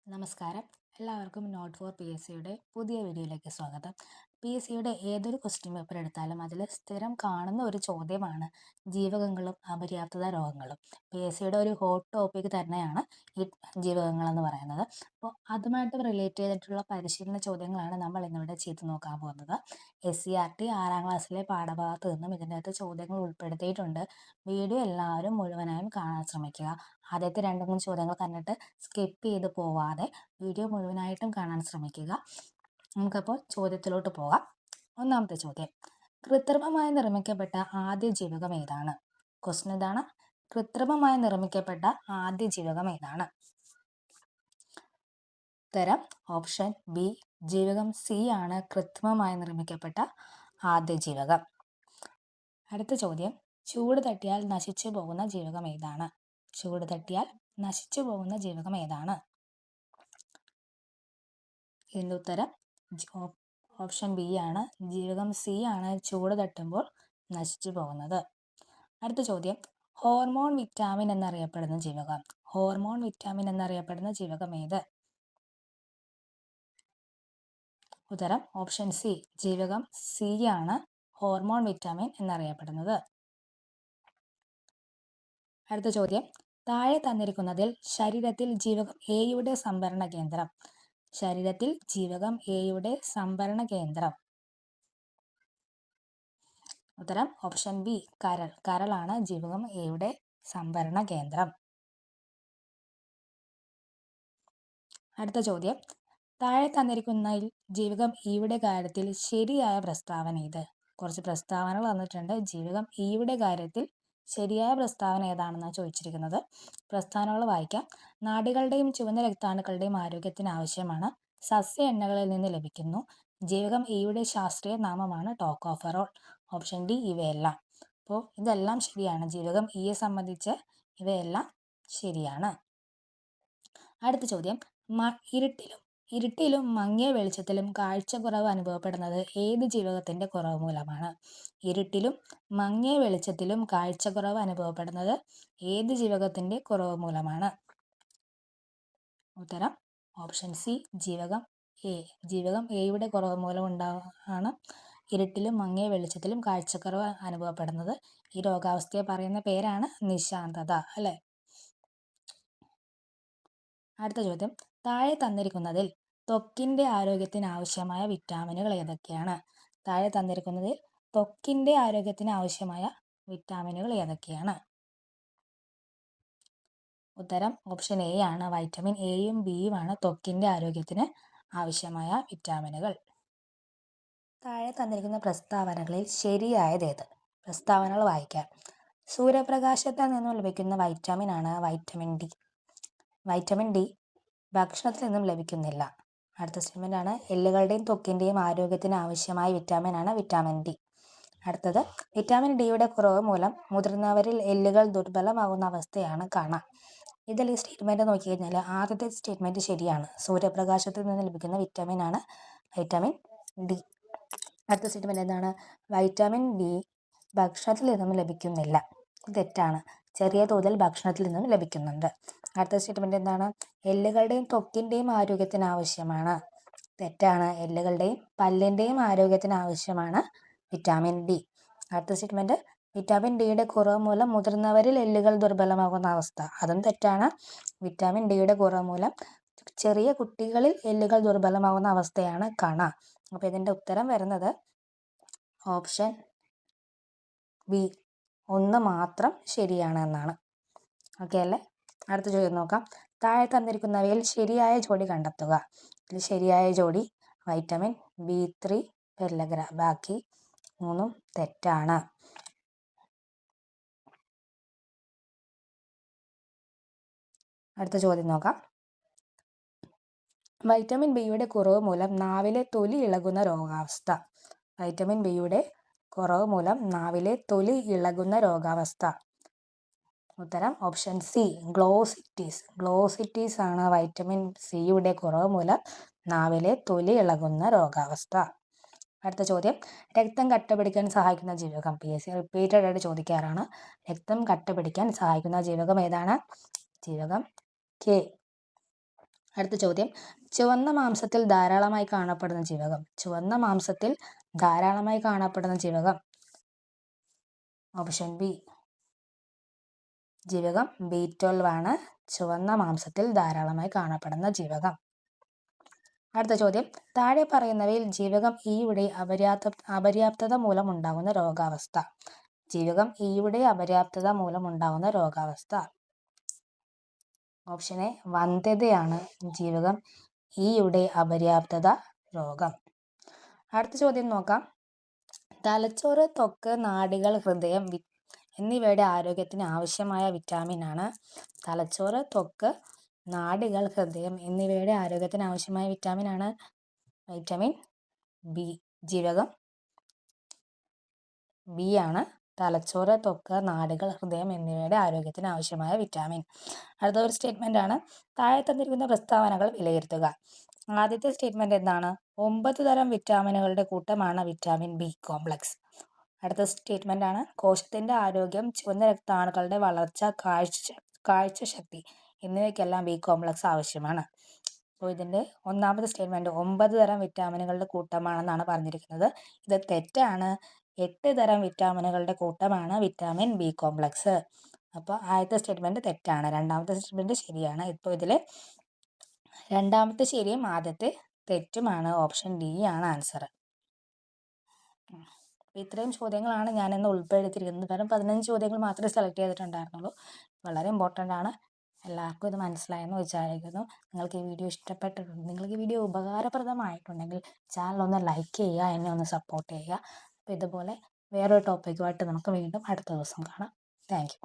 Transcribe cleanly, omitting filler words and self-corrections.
നമസ്കാരം. എല്ലാവർക്കും not four P S സിയുടെ പുതിയ വീഡിയോയിലേക്ക് സ്വാഗതം. പി എസ് സിയുടെ ഏതൊരു ക്വസ്റ്റ്യൻ പേപ്പർ എടുത്താലും അതിൽ സ്ഥിരം കാണുന്ന ഒരു ചോദ്യമാണ് ജീവകങ്ങളും അപര്യാപ്തത രോഗങ്ങളും. പി എസ് സിയുടെ ഒരു ഹോട്ട് ടോപ്പിക് തന്നെയാണ് ഈ ജീവകങ്ങളെന്ന് പറയുന്നത്. അപ്പോൾ അതുമായിട്ട് റിലേറ്റ് ചെയ്തിട്ടുള്ള പരിശീലന ചോദ്യങ്ങളാണ് നമ്മൾ ഇന്നിവിടെ ചെയ്ത് നോക്കാൻ പോകുന്നത്. SCERT 6ാം ക്ലാസ്സിലെ പാഠഭാഗത്ത് നിന്നും ഇതിൻ്റെ അകത്ത് ചോദ്യങ്ങൾ ഉൾപ്പെടുത്തിയിട്ടുണ്ട്. വീഡിയോ എല്ലാവരും മുഴുവനായും കാണാൻ ശ്രമിക്കുക. ആദ്യത്തെ 2-3 ചോദ്യങ്ങൾ കണ്ടിട്ട് സ്കിപ്പ് ചെയ്ത് പോവാതെ വീഡിയോ മുഴുവനായിട്ടും കാണാൻ ശ്രമിക്കുക. നമുക്കപ്പോൾ ചോദ്യത്തിലോട്ട് പോകാം. ഒന്നാമത്തെ ചോദ്യം, കൃത്രിമമായി നിർമ്മിക്കപ്പെട്ട ആദ്യ ജീവകം ഏതാണ്? ക്വസ്റ്റ്യൻ ഇതാണ്, കൃത്രിമമായി നിർമ്മിക്കപ്പെട്ട ആദ്യ ജീവകം ഏതാണ്? ഉത്തരം ഓപ്ഷൻ ബി, ജീവകം സി ആണ് കൃത്രിമമായി നിർമ്മിക്കപ്പെട്ട ആദ്യ ജീവകം. അടുത്ത ചോദ്യം, ചൂട് തട്ടിയാൽ നശിച്ചു പോകുന്ന ജീവകം ഏതാണ്? ചൂട് തട്ടിയാൽ നശിച്ചു പോകുന്ന ജീവകം ഏതാണ്? ഇതിൻ്റെ ഉത്തരം ഓപ്ഷൻ ബി ആണ്, ജീവകം സി ആണ് ചൂട് തട്ടുമ്പോൾ നശിച്ചു പോകുന്നത്. അടുത്ത ചോദ്യം, ഹോർമോൺ വിറ്റാമിൻ എന്നറിയപ്പെടുന്ന ജീവകം. ഹോർമോൺ വിറ്റാമിൻ എന്നറിയപ്പെടുന്ന ജീവകം ഏത്? ഉത്തരം ഓപ്ഷൻ സി, ജീവകം സി ആണ് ഹോർമോൺ വിറ്റാമിൻ എന്നറിയപ്പെടുന്നത്. അടുത്ത ചോദ്യം, താഴെ തന്നിരിക്കുന്നതിൽ ശരീരത്തിൽ ജീവകം എയുടെ സംഭരണ കേന്ദ്രം. ശരീരത്തിൽ ജീവകം എയുടെ സംഭരണ കേന്ദ്രം. ഉത്തരം ഓപ്ഷൻ ബി, കരൾ. കരളാണ് ജീവകം എയുടെ സംഭരണ കേന്ദ്രം. അടുത്ത ചോദ്യം, താഴെ തന്നിരിക്കുന്നതിൽ ജീവകം ഇയുടെ കാര്യത്തിൽ ശരിയായ പ്രസ്താവന ഏത്? കുറച്ച് പ്രസ്താവനകൾ തന്നിട്ടുണ്ട്. ജീവകം ഇയുടെ കാര്യത്തിൽ ശരിയായ പ്രസ്താവന ഏതാണെന്നാണ് ചോദിച്ചിരിക്കുന്നത്. പ്രസ്താവനകൾ വായിക്കാം. നാഡികളുടെയും ചുവന്ന രക്താണുക്കളുടെയും ആരോഗ്യത്തിന് ആവശ്യമാണ്. സസ്യ എണ്ണകളിൽ നിന്ന് ലഭിക്കുന്നു. ജീവകം ഇയുടെ ശാസ്ത്രീയ നാമമാണ് ടോക്കോഫെറോൾ. ഓപ്ഷൻ ഡി ഇവയെല്ലാം. അപ്പോൾ ഇതെല്ലാം ശരിയാണ്. ജീവകം ഇയെ സംബന്ധിച്ച് ഇവയെല്ലാം ശരിയാണ്. അടുത്ത ചോദ്യം, ഇരുട്ടിലും മങ്ങിയ വെളിച്ചത്തിലും കാഴ്ചക്കുറവ് അനുഭവപ്പെടുന്നത് ഏത് ജീവകത്തിന്റെ കുറവ് മൂലമാണ്? ഇരുട്ടിലും മങ്ങിയ വെളിച്ചത്തിലും കാഴ്ചക്കുറവ് അനുഭവപ്പെടുന്നത് ഏത് ജീവകത്തിന്റെ കുറവ് മൂലമാണ്? ഉത്തരം ഓപ്ഷൻ സി, ജീവകം എ. ജീവകം എയുടെ കുറവ് മൂലം ഉണ്ടാണ് ഇരുട്ടിലും മങ്ങിയ വെളിച്ചത്തിലും കാഴ്ചക്കുറവ് അനുഭവപ്പെടുന്നത്. ഈ രോഗാവസ്ഥയെ പറയുന്ന പേരാണ് നിശാന്തത, അല്ലെ? അടുത്ത ചോദ്യം, താഴെ തന്നിരിക്കുന്നതിൽ ത്വക്കിന്റെ ആരോഗ്യത്തിന് ആവശ്യമായ വിറ്റാമിനുകൾ ഏതൊക്കെയാണ്? താഴെ തന്നിരിക്കുന്നതിൽ ത്വക്കിന്റെ ആരോഗ്യത്തിന് ആവശ്യമായ വിറ്റാമിനുകൾ ഏതൊക്കെയാണ്? ഉത്തരം ഓപ്ഷൻ എ ആണ്. വൈറ്റമിൻ എയും ബിയും ആണ് ത്വക്കിന്റെ ആരോഗ്യത്തിന് ആവശ്യമായ വിറ്റാമിനുകൾ. താഴെ തന്നിരിക്കുന്ന പ്രസ്താവനകളിൽ ശരിയായതേത്? പ്രസ്താവനകൾ വായിക്കാം. സൂര്യപ്രകാശത്തിൽ നിന്നും ലഭിക്കുന്ന വൈറ്റമിൻ ആണ് വൈറ്റമിൻ ഡി. വൈറ്റമിൻ ഡി ഭക്ഷണത്തിൽ നിന്നും ലഭിക്കുന്നില്ല. അടുത്ത സ്റ്റേറ്റ്മെന്റ് ആണ്, എല്ലുകളുടെയും ത്വക്കിന്റെയും ആരോഗ്യത്തിന് ആവശ്യമായ വിറ്റാമിൻ ആണ് വിറ്റാമിൻ ഡി. അടുത്തത്, വിറ്റാമിൻ ഡിയുടെ കുറവ് മൂലം മുതിർന്നവരിൽ എല്ലുകൾ ദുർബലമാകുന്ന അവസ്ഥയാണ് കാണാം. ഇതിൽ ഈ സ്റ്റേറ്റ്മെന്റ് നോക്കിക്കഴിഞ്ഞാൽ ആദ്യത്തെ സ്റ്റേറ്റ്മെന്റ് ശരിയാണ്. സൂര്യപ്രകാശത്തിൽ നിന്ന് ലഭിക്കുന്ന വിറ്റാമിൻ ആണ് വൈറ്റമിൻ ഡി. അടുത്ത സ്റ്റേറ്റ്മെന്റ് എന്താണ്? വൈറ്റമിൻ ഡി ഭക്ഷണത്തിൽ നിന്നും ലഭിക്കുന്നില്ല. തെറ്റാണ്. ചെറിയ തോതിൽ ഭക്ഷണത്തിൽ നിന്നും ലഭിക്കുന്നുണ്ട്. അടുത്ത സ്റ്റേറ്റ്മെന്റ് എന്താണ്? എല്ലുകളുടെയും ത്വക്കിന്റെയും ആരോഗ്യത്തിന് ആവശ്യമാണ്. തെറ്റാണ്. എല്ലുകളുടെയും പല്ലിന്റെയും ആരോഗ്യത്തിന് ആവശ്യമാണ് വിറ്റാമിൻ ഡി. അടുത്ത സ്റ്റേറ്റ്മെന്റ്, വിറ്റാമിൻ ഡിയുടെ കുറവ് മൂലം മുതിർന്നവരിൽ എല്ലുകൾ ദുർബലമാകുന്ന അവസ്ഥ. അതും തെറ്റാണ്. വിറ്റാമിൻ ഡിയുടെ കുറവ് മൂലം ചെറിയ കുട്ടികളിൽ എല്ലുകൾ ദുർബലമാകുന്ന അവസ്ഥയാണ് കണ. അപ്പൊ ഇതിന്റെ ഉത്തരം വരുന്നത് ഓപ്ഷൻ ബി, 1 മാത്രം ശരിയാണ് എന്നാണ്. ഓക്കെ അല്ലേ? അടുത്ത ചോദ്യം നോക്കാം. താഴെ തന്നിരിക്കുന്നവയിൽ ശരിയായ ജോഡി കണ്ടെത്തുക. ഇതിൽ ശരിയായ ജോഡി വൈറ്റമിൻ B3 പെല്ലഗ്ര. ബാക്കി 3 തെറ്റാണ്. അടുത്ത ചോദ്യം നോക്കാം. വൈറ്റമിൻ ബിയുടെ കുറവ് മൂലം നാവിലെ തൊലി ഇളകുന്ന രോഗാവസ്ഥ. വൈറ്റമിൻ ബിയുടെ കുറവ് മൂലം നാവിലെ തൊലി ഇളകുന്ന രോഗാവസ്ഥ. ഉത്തരം ഓപ്ഷൻ സി, ഗ്ലോസിറ്റീസ്. ഗ്ലോസിറ്റീസ് ആണ് വൈറ്റമിൻ സിയുടെ കുറവ് മൂലം നാവിലെ തൊലി ഇളകുന്ന രോഗാവസ്ഥ. അടുത്ത ചോദ്യം, രക്തം കട്ടപിടിക്കാൻ സഹായിക്കുന്ന ജീവകം. PSC റിപ്പീറ്റഡ് ആയിട്ട് ചോദിക്കാറാണ്. രക്തം കട്ടപിടിക്കാൻ സഹായിക്കുന്ന ജീവകം ഏതാണ്? ജീവകം കെ. അടുത്ത ചോദ്യം, ചുവന്ന മാംസത്തിൽ ധാരാളമായി കാണപ്പെടുന്ന ജീവകം. ചുവന്ന മാംസത്തിൽ ധാരാളമായി കാണപ്പെടുന്ന ജീവകം. ഓപ്ഷൻ ബി, ജീവകം B12 ആണ് ചുവന്ന മാംസത്തിൽ ധാരാളമായി കാണപ്പെടുന്ന ജീവകം. അടുത്ത ചോദ്യം, താഴെ പറയുന്നവയിൽ ജീവകം ഇയുടെ അപര്യാപ്തത മൂലമുണ്ടാകുന്ന രോഗാവസ്ഥ. ജീവകം ഇയുടെ അപര്യാപ്തത മൂലമുണ്ടാകുന്ന രോഗാവസ്ഥ. ഓപ്ഷൻ എ, വന്ധ്യതയാണ് ജീവകം ഇയുടെ അപര്യാപ്തത രോഗം. അടുത്ത ചോദ്യം നോക്കാം. തലച്ചോറ്, ത്വക്ക്, നാഡികൾ, ഹൃദയം എന്നിവയുടെ ആരോഗ്യത്തിന് ആവശ്യമായ വിറ്റാമിൻ ആണ്. തലച്ചോറ്, ത്വക്ക്, നാഡികൾ, ഹൃദയം എന്നിവയുടെ ആരോഗ്യത്തിന് ആവശ്യമായ വിറ്റാമിൻ ആണ് വൈറ്റമിൻ ബി. ജീവകം ബി ആണ് തലച്ചോറ്, ത്വക്ക്, നാഡികൾ, ഹൃദയം എന്നിവയുടെ ആരോഗ്യത്തിന് ആവശ്യമായ വിറ്റാമിൻ. അടുത്ത ഒരു സ്റ്റേറ്റ്മെന്റ് ആണ്, താഴെ തന്നിരിക്കുന്ന പ്രസ്താവനകൾ വിലയിരുത്തുക. ആദ്യത്തെ സ്റ്റേറ്റ്മെന്റ് എന്താണ്? 9 തരം വിറ്റാമിനുകളുടെ കൂട്ടമാണ് വിറ്റാമിൻ ബി കോംപ്ലക്സ്. അടുത്ത സ്റ്റേറ്റ്മെന്റ് ആണ്, കോശത്തിന്റെ ആരോഗ്യം, ചുവന്ന രക്താണുക്കളുടെ വളർച്ച, കാഴ്ചശക്തി എന്നിവയ്ക്കെല്ലാം ബി കോംപ്ലക്സ് ആവശ്യമാണ്. അപ്പോൾ ഇതിന്റെ ഒന്നാമത്തെ സ്റ്റേറ്റ്മെന്റ് 9 തരം വിറ്റാമിനുകളുടെ കൂട്ടമാണെന്നാണ് പറഞ്ഞിരിക്കുന്നത്. ഇത് തെറ്റാണ്. 8 തരം വിറ്റാമിനുകളുടെ കൂട്ടമാണ് വിറ്റാമിൻ ബി കോംപ്ലക്സ്. അപ്പോൾ ആദ്യത്തെ സ്റ്റേറ്റ്മെന്റ് തെറ്റാണ്, രണ്ടാമത്തെ സ്റ്റേറ്റ്മെന്റ് ശരിയാണ്. ഇപ്പോൾ ഇതിൽ രണ്ടാമത്തെ ശരിയും ആദ്യത്തെ തെറ്റുമാണ്. ഓപ്ഷൻ ഡി ആണ് ആൻസർ. ഇത്രയും ചോദ്യങ്ങളാണ് ഞാൻ ഇന്ന് ഉൾപ്പെടുത്തിയിരിക്കുന്നത്. കാരണം 15 ചോദ്യങ്ങൾ മാത്രമേ സെലക്ട് ചെയ്തിട്ടുണ്ടായിരുന്നുള്ളൂ. വളരെ ഇമ്പോർട്ടൻ്റ് ആണ്. എല്ലാവർക്കും ഇത് മനസ്സിലായെന്ന് വിചാരിക്കുന്നു. നിങ്ങൾക്ക് ഈ വീഡിയോ ഇഷ്ടപ്പെട്ടിട്ടുണ്ട്, നിങ്ങൾക്ക് ഈ വീഡിയോ ഉപകാരപ്രദമായിട്ടുണ്ടെങ്കിൽ ചാനൽ ഒന്ന് ലൈക്ക് ചെയ്യുക, എന്നെ ഒന്ന് സപ്പോർട്ട് ചെയ്യുക. അപ്പോൾ ഇതുപോലെ വേറൊരു ടോപ്പിക്കുമായിട്ട് നമുക്ക് വീണ്ടും അടുത്ത ദിവസം കാണാം. Thank you.